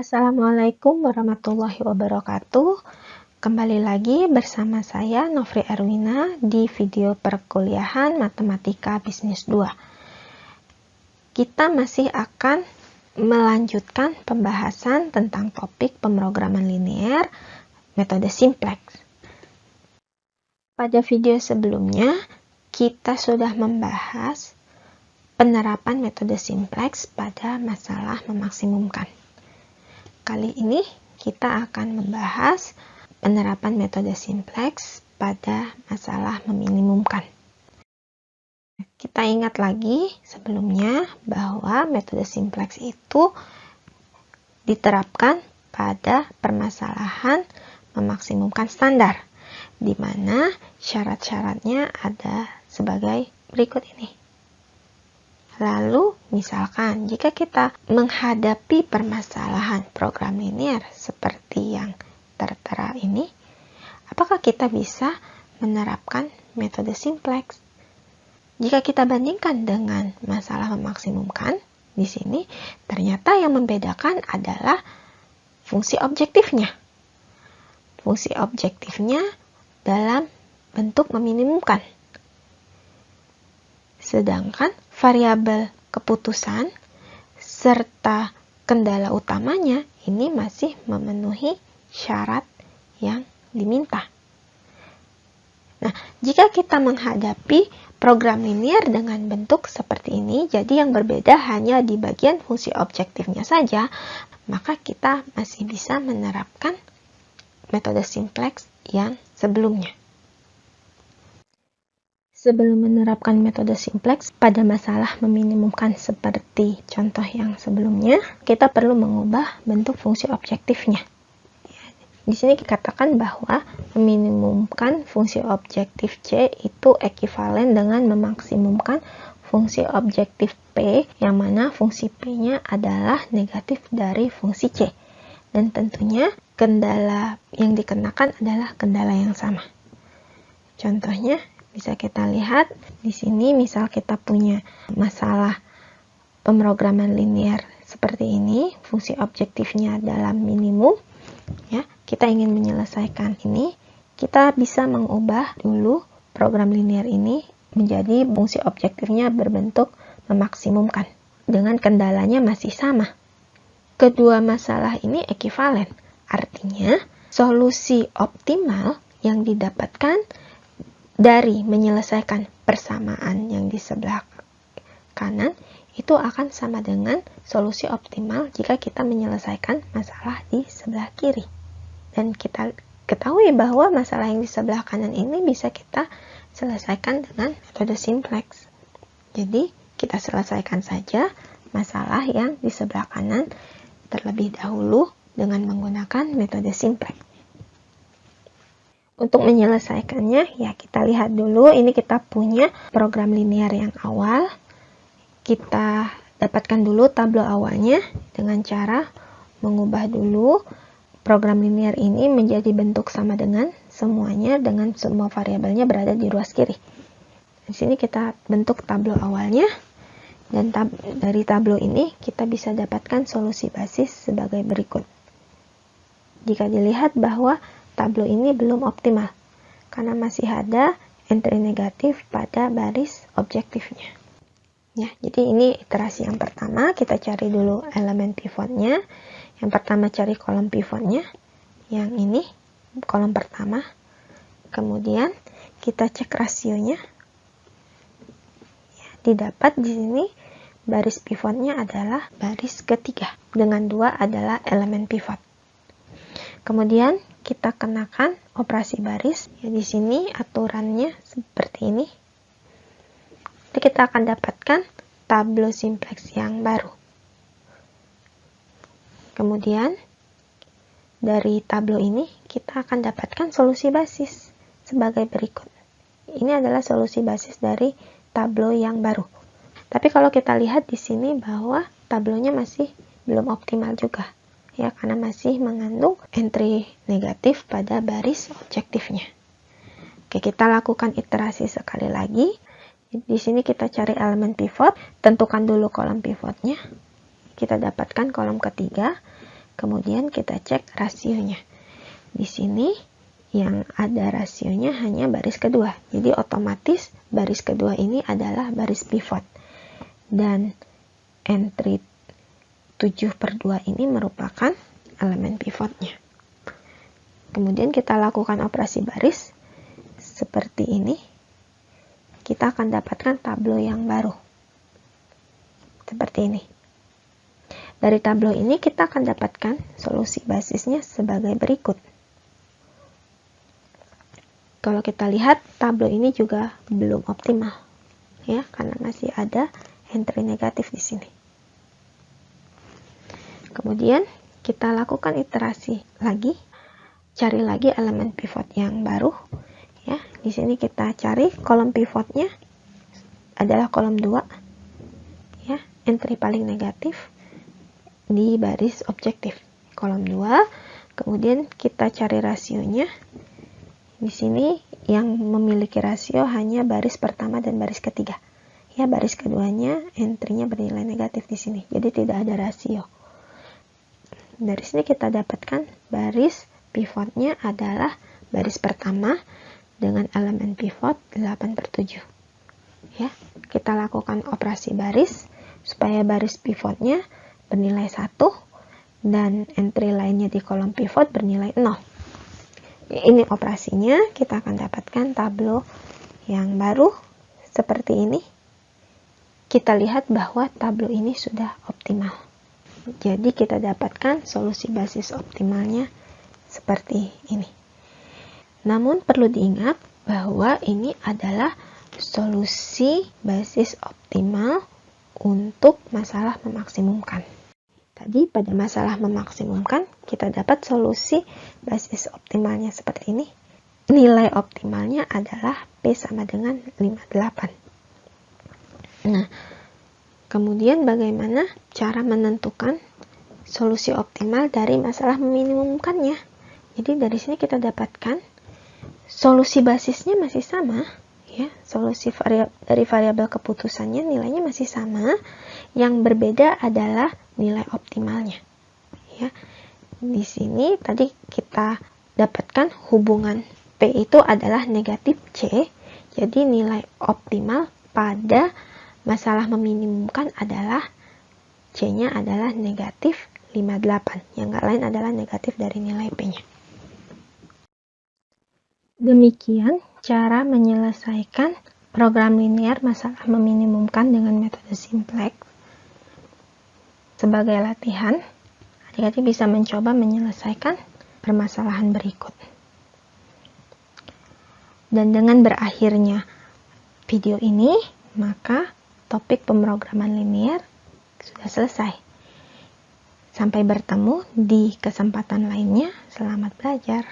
Assalamualaikum warahmatullahi wabarakatuh. Kembali lagi bersama saya Nofri Erwina di video perkuliahan Matematika Bisnis 2. Kita masih akan melanjutkan pembahasan tentang topik pemrograman linear metode simplex. Pada video sebelumnya, kita sudah membahas penerapan metode simplex pada masalah memaksimumkan. Kali ini kita akan membahas penerapan metode simplex pada masalah meminimumkan. Kita ingat lagi sebelumnya bahwa metode simplex itu diterapkan pada permasalahan memaksimumkan standar, di mana syarat-syaratnya ada sebagai berikut ini. Lalu, misalkan jika kita menghadapi permasalahan program linear seperti yang tertera ini, apakah kita bisa menerapkan metode simplex? Jika kita bandingkan dengan masalah memaksimumkan, di sini ternyata yang membedakan adalah fungsi objektifnya. Fungsi objektifnya dalam bentuk meminimumkan. Sedangkan variabel keputusan serta kendala utamanya ini masih memenuhi syarat yang diminta. Nah, jika kita menghadapi program linear dengan bentuk seperti ini, jadi yang berbeda hanya di bagian fungsi objektifnya saja, maka kita masih bisa menerapkan metode simplex yang sebelumnya. Sebelum menerapkan metode simplex pada masalah meminimumkan seperti contoh yang sebelumnya, kita perlu mengubah bentuk fungsi objektifnya. Di sini dikatakan bahwa meminimumkan fungsi objektif C itu ekivalen dengan memaksimumkan fungsi objektif P, yang mana fungsi P-nya adalah negatif dari fungsi C. Dan tentunya kendala yang dikenakan adalah kendala yang sama. Contohnya, bisa kita lihat di sini, misal kita punya masalah pemrograman linear seperti ini, fungsi objektifnya dalam minimum, ya, kita ingin menyelesaikan ini, kita bisa mengubah dulu program linear ini menjadi fungsi objektifnya berbentuk memaksimumkan, dengan kendalanya masih sama. Kedua masalah ini ekivalen, artinya solusi optimal yang didapatkan dari menyelesaikan persamaan yang di sebelah kanan itu akan sama dengan solusi optimal jika kita menyelesaikan masalah di sebelah kiri. Dan kita ketahui bahwa masalah yang di sebelah kanan ini bisa kita selesaikan dengan metode simplex. Jadi kita selesaikan saja masalah yang di sebelah kanan terlebih dahulu dengan menggunakan metode simplex. Untuk menyelesaikannya, ya kita lihat dulu, ini kita punya program linear yang awal. Kita dapatkan dulu tablo awalnya dengan cara mengubah dulu program linear ini menjadi bentuk sama dengan semuanya, dengan semua variabelnya berada di ruas kiri. Di sini kita bentuk tablo awalnya, dan dari tablo ini kita bisa dapatkan solusi basis sebagai berikut. Jika dilihat bahwa tablo ini belum optimal, karena masih ada entry negatif pada baris objektifnya. Ya, jadi ini iterasi yang pertama, kita cari dulu elemen pivotnya. Yang pertama cari kolom pivotnya, yang ini kolom pertama. Kemudian kita cek rasionya. Ya, didapat di sini baris pivotnya adalah baris ketiga, dengan 2 adalah elemen pivot. Kemudian kita kenakan operasi baris, ya di sini aturannya seperti ini. Jadi kita akan dapatkan tablo simplex yang baru. Kemudian dari tablo ini kita akan dapatkan solusi basis sebagai berikut. Ini adalah solusi basis dari tablo yang baru. Tapi kalau kita lihat di sini bahwa tablonya masih belum optimal juga. Ya, karena masih mengandung entry negatif pada baris objektifnya. Oke, kita lakukan iterasi sekali lagi. Di sini kita cari elemen pivot, tentukan dulu kolom pivotnya. Kita dapatkan kolom ketiga. Kemudian kita cek rasionya. Di sini yang ada rasionya hanya baris kedua. Jadi otomatis baris kedua ini adalah baris pivot. Dan entry 7/2 ini merupakan elemen pivotnya. Kemudian kita lakukan operasi baris seperti ini. Kita akan dapatkan tableau yang baru. Seperti ini. Dari tableau ini kita akan dapatkan solusi basisnya sebagai berikut. Kalau kita lihat tableau ini juga belum optimal, ya, karena masih ada entry negatif di sini. Kemudian kita lakukan iterasi lagi, cari lagi elemen pivot yang baru, ya. Di sini kita cari kolom pivotnya adalah kolom 2, ya, entry paling negatif di baris objektif kolom 2. Kemudian kita cari rasionya. Di sini yang memiliki rasio hanya baris pertama dan baris ketiga. Ya, baris keduanya entry-nya bernilai negatif di sini. Jadi tidak ada rasio. Dari sini kita dapatkan baris pivotnya adalah baris pertama dengan elemen pivot 8/7. Ya, kita lakukan operasi baris supaya baris pivotnya bernilai 1 dan entry lainnya di kolom pivot bernilai 0. Ini operasinya, kita akan dapatkan tableau yang baru seperti ini. Kita lihat bahwa tableau ini sudah optimal. Jadi kita dapatkan solusi basis optimalnya seperti ini. Namun perlu diingat bahwa ini adalah solusi basis optimal untuk masalah memaksimumkan. Tadi pada masalah memaksimumkan, kita dapat solusi basis optimalnya seperti ini. Nilai optimalnya adalah P sama dengan 58. Nah, kemudian bagaimana cara menentukan solusi optimal dari masalah meminimumkannya? Jadi dari sini kita dapatkan solusi basisnya masih sama, ya, solusi dari variabel keputusannya nilainya masih sama. Yang berbeda adalah nilai optimalnya. Ya, di sini tadi kita dapatkan hubungan P itu adalah negatif C. Jadi nilai optimal pada masalah meminimumkan adalah C-nya adalah negatif 58. Yang nggak lain adalah negatif dari nilai P-nya. Demikian cara menyelesaikan program linear masalah meminimumkan dengan metode simplex. Sebagai latihan, adik-adik bisa mencoba menyelesaikan permasalahan berikut. Dan dengan berakhirnya video ini, maka topik pemrograman linear sudah selesai. Sampai bertemu di kesempatan lainnya. Selamat belajar.